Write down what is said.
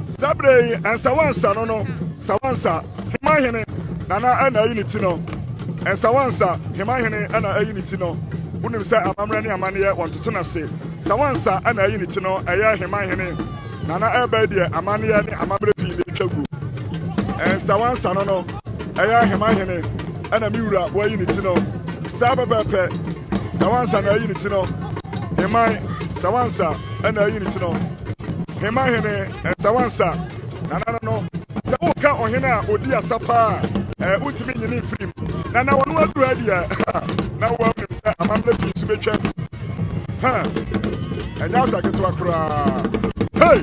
Sabre and Sawansa no Sawansa Hemanhene nana ana unity no and Sawansa Hemanhene ana unity no unim say amamre ne amane want to na say Sawansa ana unity no eya Hemanhene nana ebe de amane ne amamre pi ne twagu and Sawansa no eya Hemanhene ana miwura wa unity no sababepe Sawansa na unity no Heman Sawansa ana unity no Hemanhene and Sawansa nana no se wo ka ohena odi asapa untimi nyini film nana wonu adu adia na wo am se amamle bi su betwa ha enya sa keto akura hey